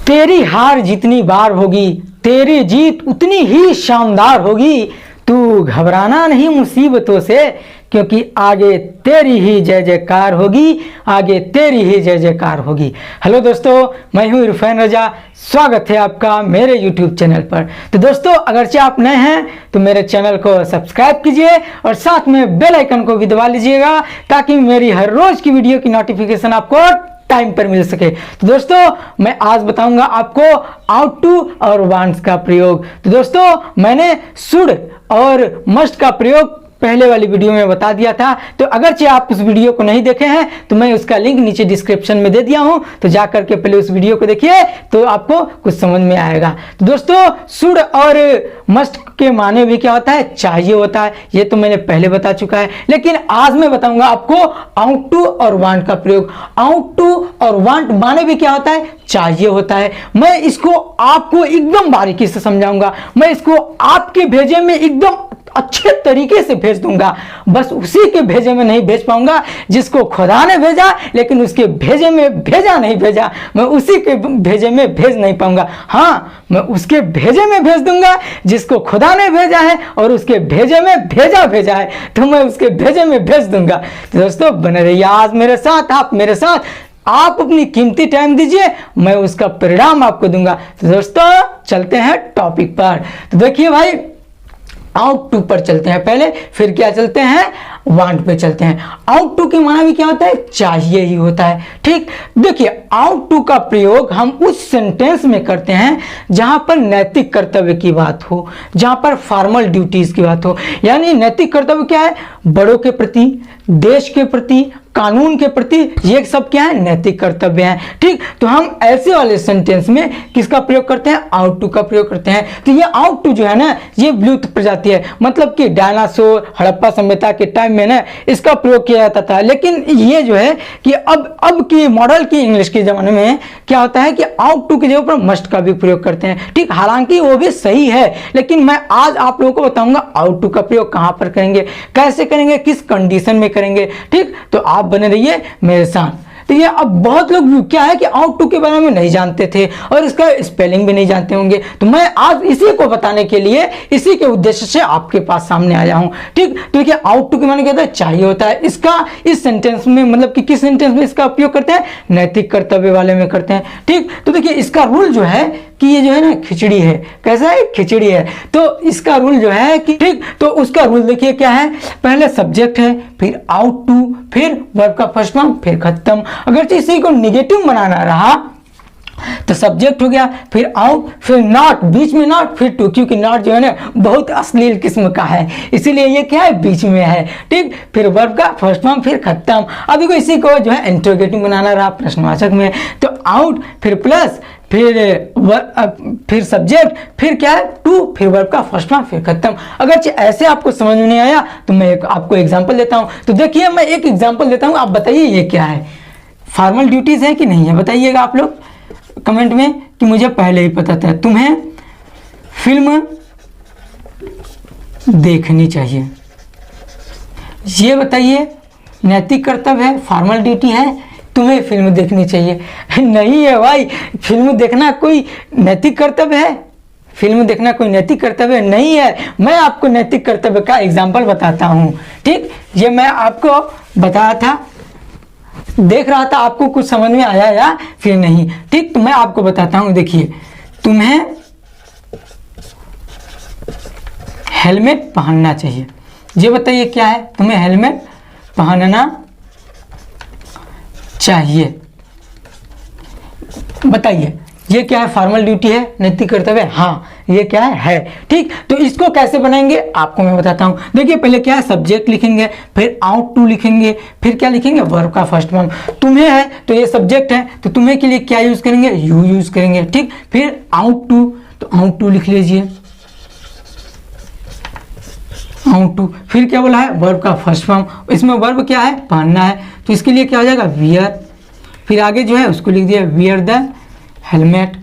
तेरी हार जितनी बार होगी तेरी जीत उतनी ही शानदार होगी। तू घबराना नहीं मुसीबतों से, क्योंकि आगे तेरी ही जय जयकार होगी, आगे तेरी ही जय जयकार होगी। हेलो दोस्तों, मैं हूं इरफान रजा। स्वागत है आपका मेरे YouTube चैनल पर। तो दोस्तों, अगरचे आप नए हैं तो मेरे चैनल को सब्सक्राइब कीजिए और साथ में बेल आइकन को भी दबा लीजिएगा, ताकि मेरी हर रोज की वीडियो की नोटिफिकेशन आपको टाइम पर मिल सके। तो दोस्तों, मैं आज बताऊंगा आपको आउट टू और वांट्स का प्रयोग। तो दोस्तों, मैंने शुड और मस्ट का प्रयोग पहले वाली वीडियो में बता दिया था। तो अगरचे आप उस वीडियो को नहीं देखे हैं तो मैं उसका लिंक नीचे डिस्क्रिप्शन में दे दिया हूं, तो जाकर के पहले उस वीडियो को देखिए तो आपको कुछ समझ में आएगा। तो दोस्तों, शुड और मस्ट के माने भी क्या होता है, चाहिए होता है। ये तो मैंने पहले बता चुका है, लेकिन आज मैं बताऊंगा आपको आउट टू और वांट का प्रयोग। आउट टू और वांट माने भी क्या होता है, चाहिए होता है। मैं इसको आपको एकदम बारीकी से समझाऊंगा। मैं इसको आपके भेजे में एकदम अच्छे तरीके से भेज दूंगा। बस उसी के भेजे में नहीं भेज पाऊंगा जिसको खुदा ने भेजा, लेकिन उसके भेजे में भेजा नहीं भेजा, मैं उसी के भेजे में भेज नहीं पाऊंगा। हाँ, मैं उसके भेजे में भेज दूंगा जिसको खुदा ने भेजा है, और उसके भेजे में भेजा है तो मैं उसके भेजे में भेज दूंगा। तो दोस्तों, बने रहिए आज मेरे साथ, आप मेरे साथ, आप अपनी कीमती टाइम दीजिए, मैं उसका परिणाम आपको दूंगा। तो दोस्तों, चलते हैं टॉपिक पर। तो देखिए भाई, आउट टू पर चलते हैं पहले, फिर क्या चलते हैं, वांट पे चलते हैं। आउट टू के माना भी क्या होता है, चाहिए ही होता है। ठीक, देखिए आउट टू का प्रयोग हम उस सेंटेंस में करते हैं जहां पर नैतिक कर्तव्य की बात हो, जहां पर फॉर्मल ड्यूटीज की बात हो। यानी नैतिक कर्तव्य क्या है, बड़ों के प्रति, देश के प्रति, कानून के प्रति, ये सब क्या है, नैतिक कर्तव्य है। ठीक, तो हम ऐसे वाले सेंटेंस में किसका प्रयोग करते हैं, आउट टू का प्रयोग करते हैं। तो ये आउट टू जो है ना, ये विलुप्त प्रजाति है। मतलब कि डायनासोर, हड़प्पा सभ्यता के टाइम में ना इसका प्रयोग किया जाता था, लेकिन ये जो है कि अब की मॉडल की इंग्लिश के जमाने में क्या होता है कि आउट टू की जगह पर मस्ट का भी प्रयोग करते हैं। ठीक, हालांकि वो भी सही है, लेकिन मैं आज आप लोगों को बताऊंगा आउट टू का प्रयोग कहां पर करेंगे, कैसे करेंगे, किस कंडीशन में करेंगे। ठीक, तो आप बने रहिए मेरे साथ। तो ये अब बहुत लोग क्या है कि आउट टू के बारे में नहीं जानते थे और इसका स्पेलिंग भी नहीं जानते होंगे, तो मैं आज इसी को बताने के लिए, इसी के उद्देश्य से आपके पास सामने आया हूं। ठीक, तो देखिए आउट टू के माने क्या होता है, चाहिए होता है। इसका इस सेंटेंस में मतलब कि किस सेंटेंस में इसका उपयोग करते हैं, नैतिक कर्तव्य वाले में करते हैं। ठीक, तो देखिए इसका रूल जो है कि ये जो है ना खिचड़ी है। कैसा है, खिचड़ी है। तो इसका रूल जो है कि ठीक, तो उसका रूल देखिए क्या है, पहले सब्जेक्ट है, फिर आउट टू, फिर वर्ब का फर्स्ट फॉर्म, फिर खत्म। अगर इसी को निगेटिव बनाना रहा तो सब्जेक्ट हो गया, फिर आउट, फिर नॉट, बीच में नॉट, फिर टू, क्योंकि नॉट जो है ना बहुत अश्लील किस्म का है, इसीलिए ये क्या है, बीच में है। ठीक, फिर वर्ब का फर्स्ट फॉर्म, फिर खत्म। अभी को इसी को जो है इंटरोगेटिव बनाना रहा प्रश्नवाचक में, तो आउट, फिर प्लस, फिर सब्जेक्ट, फिर क्या है, टू, फिर वर्ब का फर्स्ट फॉर्म, फिर खत्म। अगर ऐसे आपको समझ में नहीं आया तो मैं आपको एग्जांपल देता हूं। तो देखिए मैं एक एग्जांपल देता हूं, आप बताइए ये क्या है, फॉर्मल ड्यूटीज है कि नहीं है, बताइएगा आप लोग कमेंट में कि मुझे पहले ही पता था। तुम्हें फिल्म देखनी चाहिए, ये बताइए नैतिक कर्तव्य है, फॉर्मल ड्यूटी है, तुम्हें फिल्म देखनी चाहिए। नहीं है भाई, फिल्म देखना कोई नैतिक कर्तव्य है, फिल्म देखना कोई नैतिक कर्तव्य नहीं है। मैं आपको नैतिक कर्तव्य का एग्जाम्पल बताता हूँ। ठीक, ये मैं आपको बताया था, देख रहा था आपको कुछ समझ में आया या फिर नहीं। ठीक, तो मैं आपको बताता हूं, देखिए तुम्हें हेलमेट पहनना चाहिए, ये बताइए क्या है, तुम्हें हेलमेट पहनना चाहिए, बताइए ये क्या है, फॉर्मल ड्यूटी है, नैतिक कर्तव्य, हाँ ये क्या है। ठीक, तो इसको कैसे बनाएंगे आपको मैं बताता हूं। देखिए पहले क्या है, सब्जेक्ट लिखेंगे, फिर आउट टू लिखेंगे, फिर क्या लिखेंगे, वर्ब का फर्स्ट फॉर्म। तुम्हें है तो ये सब्जेक्ट है, तो तुम्हें के लिए क्या यूज करेंगे, यू यूज करेंगे। ठीक, फिर आउट टू, तो आउट टू लिख लीजिए, आउट टू, फिर क्या बोला है, वर्ब का फर्स्ट फॉर्म, इसमें वर्ब क्या है, पहनना है, तो इसके लिए क्या हो जाएगा, वियर, फिर आगे जो है उसको लिख दिया, वियर द हेलमेट,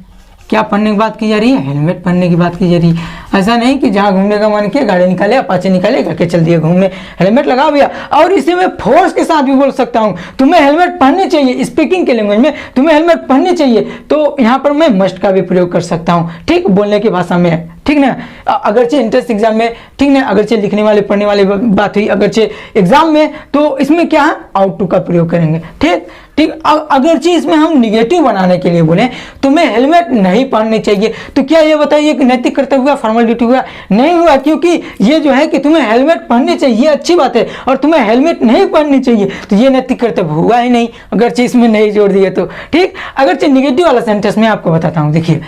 क्या पहनने की बात की जा रही है? हेलमेट पहनने की बात की जा रही है। ऐसा नहीं कि जहाँ घूमने का मन किया गाड़ी निकाले, अपाचे निकाले, करके चल दिए घूमने। हेलमेट लगाओ भैया। और इसे मैं फोर्स के साथ भी बोल सकता हूँ, तुम्हें हेलमेट पहनने चाहिए। स्पीकिंग के लैंग्वेज में तुम्हें हेलमेट पहनने चाहिए, तो यहाँ पर मैं मस्ट का भी प्रयोग कर सकता हूँ, ठीक, बोलने की भाषा में, ठीक ना। अगरचे एंट्रेंस एग्जाम में, ठीक ना, अगरचे लिखने वाले पढ़ने वाले बात हुई, अगरचे एग्जाम में, तो इसमें क्या है, आउट टू का प्रयोग करेंगे, ठीक ठीक। अगरचे इसमें हम निगेटिव बनाने के लिए बोले तुम्हें हेलमेट नहीं पहननी चाहिए, तो क्या ये बताइए कि नैतिक कर्तव्य हुआ, फॉर्मल ड्यूटी हुआ? नहीं हुआ, क्योंकि ये जो है कि तुम्हें हेलमेट पहननी चाहिए, ये अच्छी बात है, और तुम्हें हेलमेट नहीं पहननी चाहिए, तो ये नैतिक कर्तव्य हुआ ही नहीं, अगरचे इसमें नहीं जोड़ दिए तो, ठीक। अगरचे निगेटिव वाला सेंटेंस में आपको बताता हूँ, देखिए,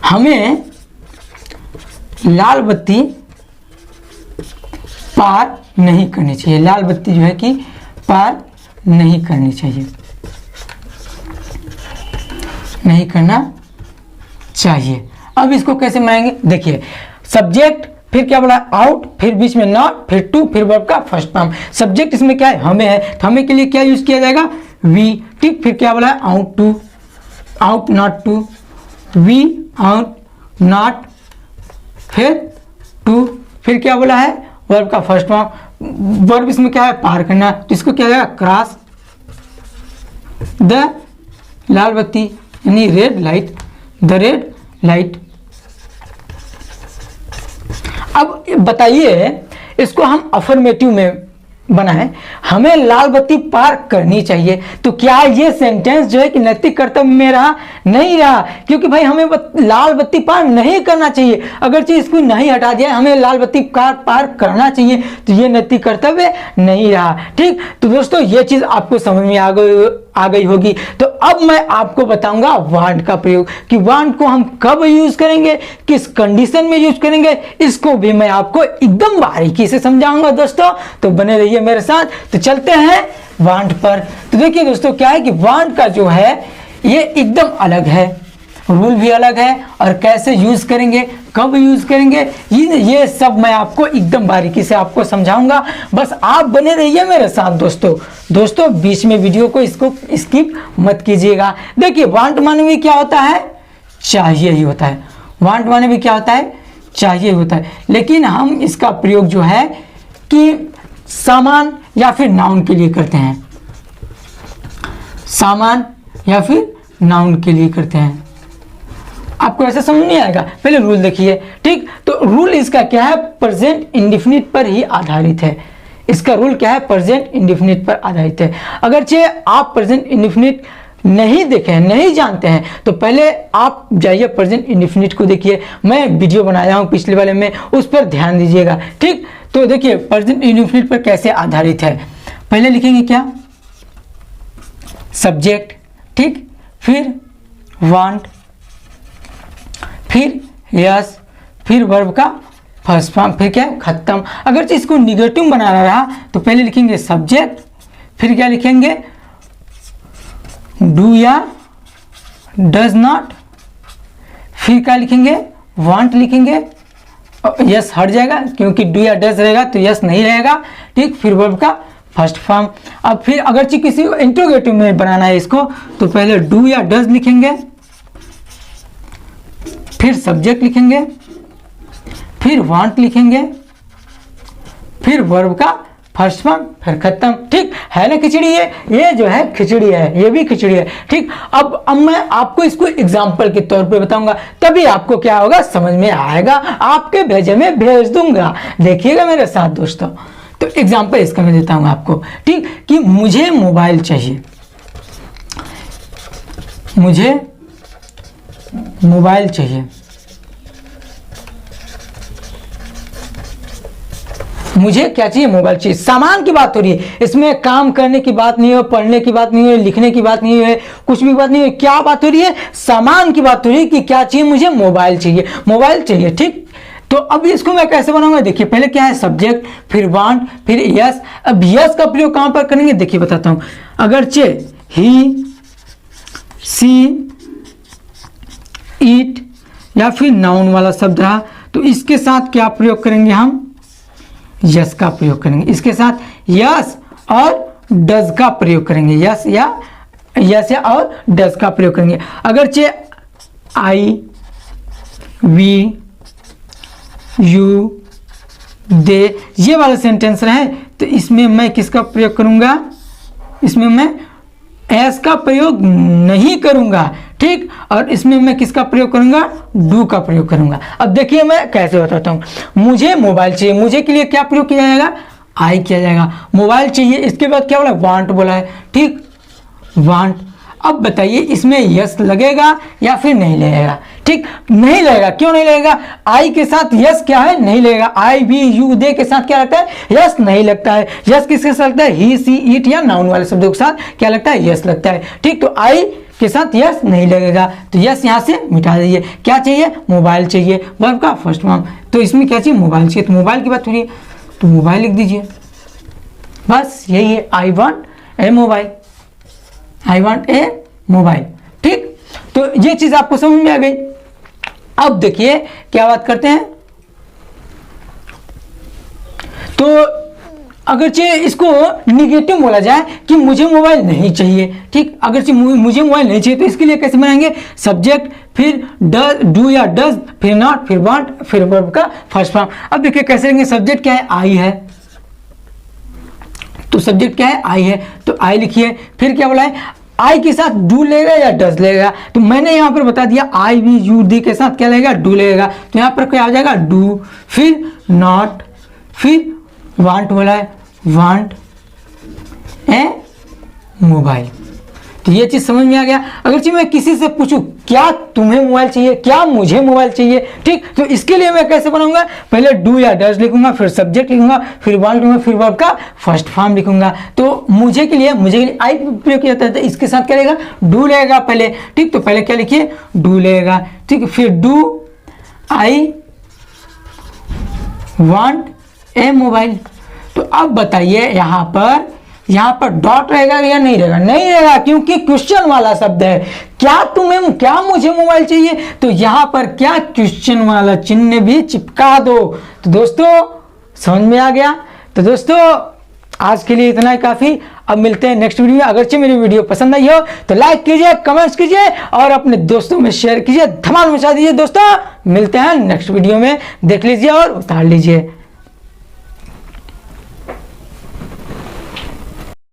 हमें लाल बत्ती पार नहीं करनी चाहिए, लाल बत्ती जो है कि पार नहीं करनी चाहिए, नहीं करना चाहिए। अब इसको कैसे बनाएंगे? देखिए, सब्जेक्ट, फिर क्या बोला, आउट, फिर बीच में नॉट, फिर टू, फिर वर्ब का फर्स्ट फॉर्म। सब्जेक्ट इसमें क्या है, हमें है, तो हमें के लिए क्या यूज किया जाएगा, वी, ठीक। फिर क्या बोला, ought to, ought not to, we ought not, फिर टू, फिर क्या बोला है, वर्ब का फर्स्ट फॉर्म। वर्ब इसमें क्या है, पार करना, तो इसको क्या जाएगा, क्रॉस द लाल बत्ती, यानी red light, the red light. अब बताइए, इसको हम अफर्मेटिव में बनाए, हमें लाल बत्ती पार करनी चाहिए, तो क्या ये सेंटेंस जो है कि नैतिक कर्तव्य में रहा? नहीं रहा, क्योंकि भाई हमें लाल बत्ती पार नहीं करना चाहिए। अगर चीज इसको नहीं हटा दिया, हमें लाल बत्ती पार करना चाहिए, तो ये नैतिक कर्तव्य नहीं रहा, ठीक। तो दोस्तों, ये चीज आपको समझ में आ गई होगी। तो अब मैं आपको बताऊंगा वांट का प्रयोग, कि वांट को हम कब यूज करेंगे, किस कंडीशन में यूज करेंगे, इसको भी मैं आपको एकदम बारीकी से समझाऊंगा दोस्तों, तो बने रहिए मेरे साथ। तो चलते हैं वांट पर। तो देखिए दोस्तों, क्या है कि वांट का जो है ये एकदम अलग है, रूल भी अलग है, और कैसे यूज करेंगे, कब यूज करेंगे, ये सब मैं आपको एकदम बारीकी से आपको समझाऊंगा। बस आप बने रहिए मेरे साथ दोस्तों, बीच में वीडियो को इसको स्किप मत कीजिएगा। देखिए, वांट माने भी क्या होता है, चाहिए ही होता है। वांट माने भी क्या होता है, चाहिए होता है। लेकिन हम इसका प्रयोग जो है कि सामान या फिर नाउन के लिए करते हैं, सामान या फिर नाउन के लिए करते हैं। आपको ऐसा समझ नहीं आएगा, पहले रूल देखिए, ठीक। तो रूल इसका क्या है, प्रेजेंट इंडेफिनिट पर ही आधारित है। इसका रूल क्या है, प्रेजेंट इंडेफिनिट पर आधारित है। अगरचे आप प्रेजेंट इंडेफिनिट नहीं देखे हैं, नहीं जानते हैं, तो पहले आप जाइए प्रेजेंट इंडेफिनिट को देखिए। मैं वीडियो बनाया हूं पिछले वाले में, उस पर ध्यान दीजिएगा, ठीक। तो देखिए, प्रेजेंट इंडेफिनिट पर कैसे आधारित है। पहले लिखेंगे क्या, सब्जेक्ट, ठीक, फिर वांट, फिर यस, फिर वर्ब का फर्स्ट फॉर्म, फिर क्या, खत्म। अगर इसको निगेटिव बनाना रहा तो पहले लिखेंगे सब्जेक्ट, फिर क्या लिखेंगे, डू या डज नॉट, फिर क्या लिखेंगे, वांट लिखेंगे, यस हट जाएगा क्योंकि डू या डज रहेगा तो यस नहीं रहेगा, ठीक। फिर वर्ब का फर्स्ट फॉर्म। अब फिर अगर किसी इंट्रोगेटिव में बनाना है इसको, तो पहले डू या डज लिखेंगे, फिर सब्जेक्ट लिखेंगे, फिर वांट लिखेंगे, फिर वर्ब का फर्स्ट फॉर्म, फिर खत्म, ठीक है ना। खिचड़ी है ये, जो है खिचड़ी है, ये भी खिचड़ी है, ठीक। अब मैं आपको इसको एग्जाम्पल के तौर पे बताऊंगा, तभी आपको क्या होगा, समझ में आएगा, आपके भेजे में भेज दूंगा, देखिएगा मेरे साथ दोस्तों। तो एग्जाम्पल इसका मैं देता हूं आपको, ठीक, कि मुझे मोबाइल चाहिए, मुझे मोबाइल चाहिए, मुझे क्या चाहिए, मोबाइल चाहिए। सामान की बात हो रही है, इसमें काम करने की बात नहीं है, पढ़ने की बात नहीं है, लिखने की बात नहीं है, कुछ भी बात नहीं है। क्या बात हो रही है, सामान की बात हो रही है कि क्या चाहिए, मुझे मोबाइल चाहिए, मोबाइल चाहिए, ठीक। तो अब इसको मैं कैसे बनाऊंगा, देखिए, पहले क्या है, सब्जेक्ट, फिर वांट, फिर यस। अब यस का प्रयोग कहां पर करेंगे, देखिए बताता हूं। अगरचे ही, सी, ईट या फिर नाउन वाला शब्द रहा, तो इसके साथ क्या प्रयोग करेंगे, हम यस का प्रयोग करेंगे। इसके साथ यस और डज का प्रयोग करेंगे, यस या और डज का प्रयोग करेंगे। अगर चे आई वी यू दे, ये वाला सेंटेंस है तो इसमें मैं किसका प्रयोग करूंगा, इसमें मैं एस का प्रयोग नहीं करूंगा, ठीक। और इसमें मैं किसका प्रयोग करूंगा, डू का प्रयोग करूंगा। अब देखिए मैं कैसे बताता हूं। मुझे मोबाइल चाहिए, मुझे के लिए क्या प्रयोग किया जाएगा, आई किया जाएगा। मोबाइल चाहिए, इसके बाद क्या बोला, वांट बोला है, ठीक, वांट। अब बताइए इसमें यस लगेगा या फिर नहीं लगेगा, ठीक, नहीं लगेगा। क्यों नहीं लगेगा, आई के साथ यस क्या है, नहीं लगेगा। आई वी यू दे के साथ क्या लगता है, यस नहीं लगता है। यस किसके साथ लगता है, ही सी इट या नाउन वाले शब्दों के साथ क्या लगता है, यस लगता है, ठीक। तो आई के साथ यस नहीं लगेगा, तो यस यहाँ से मिटा दीजिए। क्या चाहिए, मोबाइल चाहिए, वर्ब का फर्स्ट फॉर्म। तो इसमें क्या चाहिए, मोबाइल चाहिए, तो मोबाइल की बात हो रही है तो मोबाइल लिख दीजिए, बस यही है, I want A mobile, I want A mobile, ठीक। तो ये चीज आपको समझ में आ गई। अब देखिए क्या बात करते हैं, तो अगरचे इसको निगेटिव बोला जाए कि मुझे मोबाइल नहीं चाहिए, ठीक। अगरचे मुझे मोबाइल नहीं चाहिए तो इसके लिए कैसे बनाएंगे, सब्जेक्ट, फिर डू या डज, फिर नॉट, फिर वांट, फिर वर्ब का फर्स्ट फॉर्म। अब देखिए कैसे लेंगे, सब्जेक्ट क्या है, आई है, तो सब्जेक्ट क्या है, आई है, तो आई लिखिए। फिर क्या बोला है, आई के साथ डू लेगा या डज लेगा, तो मैंने यहां पर बता दिया आई वी यू डी के साथ क्या लेगा, डू लेगा, तो यहां पर क्या आ जाएगा, डू, फिर नॉट, फिर वांट बोला है, वांट ए मोबाइल। तो ये चीज समझ में आ गया। अगर मैं किसी से पूछूं क्या तुम्हें मोबाइल चाहिए, क्या मुझे मोबाइल चाहिए, ठीक, तो इसके लिए मैं कैसे बनाऊंगा, पहले डू या डज लिखूंगा, फिर सब्जेक्ट लिखूंगा, फिर वांट लिखूंगा, फिर वर्ब का फर्स्ट फॉर्म लिखूंगा। तो मुझे के लिए आई प्रयोग किया जाता है, तो इसके साथ क्या लगेगा, डू लगेगा पहले, ठीक। तो पहले क्या लिखिए, डू लगेगा, ठीक। फिर do I want a mobile. तो अब बताइए यहाँ पर डॉट रहेगा या नहीं रहेगा, नहीं रहेगा, क्योंकि क्वेश्चन वाला शब्द है। क्या मुझे मोबाइल चाहिए, तो यहाँ पर क्या क्वेश्चन वाला चिन्ह भी चिपका दो। तो दोस्तों समझ में आ गया। तो दोस्तों आज के लिए इतना ही काफी, अब मिलते हैं नेक्स्ट वीडियो में। अगरचे मेरी वीडियो पसंद आई हो तो लाइक कीजिए, कमेंट्स कीजिए और अपने दोस्तों में शेयर कीजिए, धमाल मचा दीजिए। दोस्तों मिलते हैं नेक्स्ट वीडियो में, देख लीजिए और उतार लीजिए।